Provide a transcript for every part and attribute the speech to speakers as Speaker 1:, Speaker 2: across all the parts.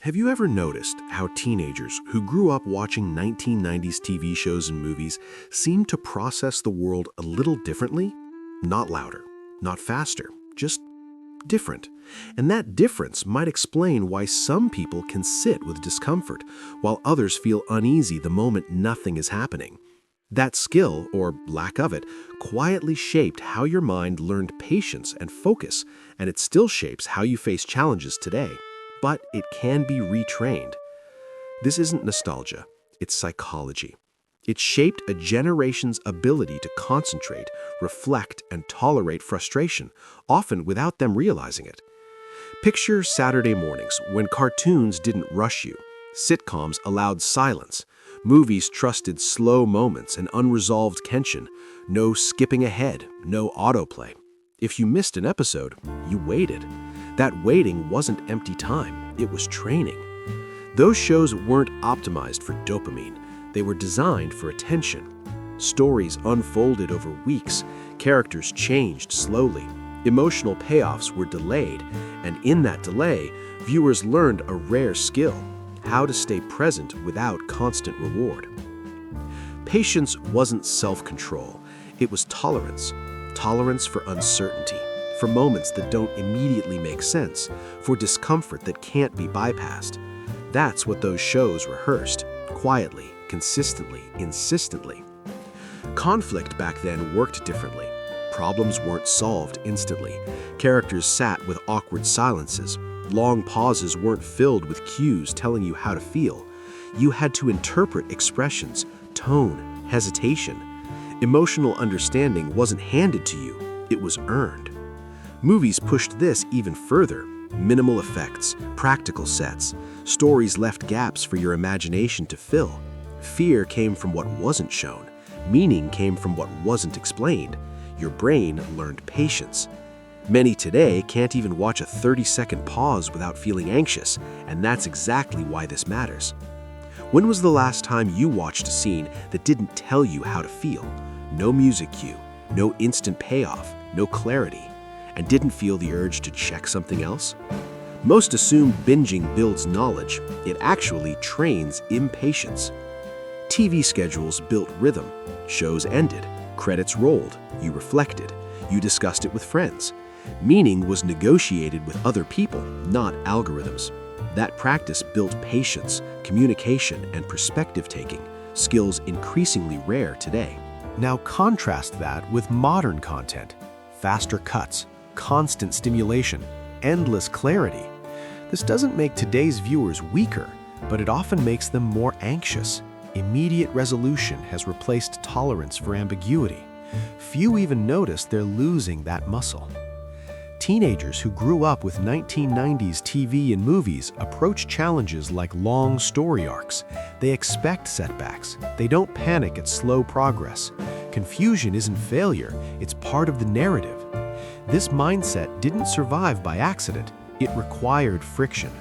Speaker 1: Have you ever noticed how teenagers who grew up watching 1990s TV shows and movies seem to process the world a little differently? Not louder, not faster, just different. And that difference might explain why some people can sit with discomfort while others feel uneasy the moment nothing is happening. That skill, or lack of it, quietly shaped how your mind learned patience and focus, and it still shapes how you face challenges today. But it can be retrained. This isn't nostalgia, it's psychology. It shaped a generation's ability to concentrate, reflect, and tolerate frustration, often without them realizing it. Picture Saturday mornings when cartoons didn't rush you, sitcoms allowed silence, movies trusted slow moments and unresolved tension, no skipping ahead, no autoplay. If you missed an episode, you waited. That waiting wasn't empty time, it was training. Those shows weren't optimized for dopamine, they were designed for attention. Stories unfolded over weeks, characters changed slowly, emotional payoffs were delayed, and in that delay, viewers learned a rare skill: how to stay present without constant reward. Patience wasn't self-control, it was tolerance. Tolerance for uncertainty, for moments that don't immediately make sense, for discomfort that can't be bypassed. That's what those shows rehearsed, quietly, consistently, insistently. Conflict back then worked differently. Problems weren't solved instantly. Characters sat with awkward silences. Long pauses weren't filled with cues telling you how to feel. You had to interpret expressions, tone, hesitation. Emotional understanding wasn't handed to you, it was earned. Movies pushed this even further. Minimal effects, practical sets. Stories left gaps for your imagination to fill. Fear came from what wasn't shown. Meaning came from what wasn't explained. Your brain learned patience. Many today can't even watch a 30-second pause without feeling anxious, and that's exactly why this matters. When was the last time you watched a scene that didn't tell you how to feel? No music cue, no instant payoff, no clarity, and didn't feel the urge to check something else? Most assume binging builds knowledge. It actually trains impatience. TV schedules built rhythm. Shows ended. Credits rolled. You reflected. You discussed it with friends. Meaning was negotiated with other people, not algorithms. That practice built patience, communication, and perspective-taking, skills increasingly rare today. Now contrast that with modern content. Faster cuts, constant stimulation, endless clarity. This doesn't make today's viewers weaker, but it often makes them more anxious. Immediate resolution has replaced tolerance for ambiguity. Few even notice they're losing that muscle. Teenagers who grew up with 1990s TV and movies approach challenges like long story arcs. They expect setbacks. They don't panic at slow progress. Confusion isn't failure, it's part of the narrative. This mindset didn't survive by accident. It required friction,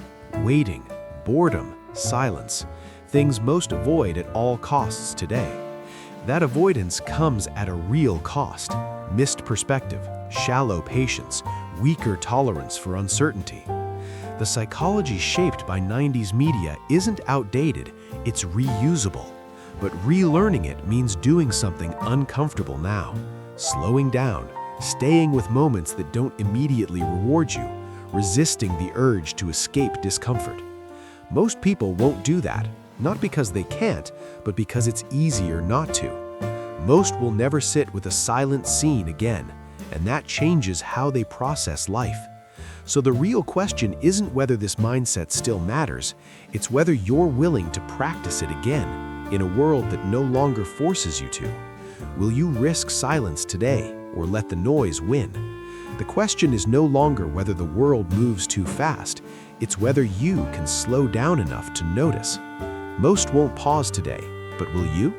Speaker 1: waiting, boredom, silence, things most avoid at all costs today. That avoidance comes at a real cost: missed perspective, shallow patience, weaker tolerance for uncertainty. The psychology shaped by 90s media isn't outdated, it's reusable. But relearning it means doing something uncomfortable now. Slowing down, staying with moments that don't immediately reward you, resisting the urge to escape discomfort. Most people won't do that, not because they can't, but because it's easier not to. Most will never sit with a silent scene again, and that changes how they process life. So the real question isn't whether this mindset still matters, it's whether you're willing to practice it again in a world that no longer forces you to. Will you risk silence today or let the noise win? The question is no longer whether the world moves too fast, it's whether you can slow down enough to notice. Most won't pause today, but will you?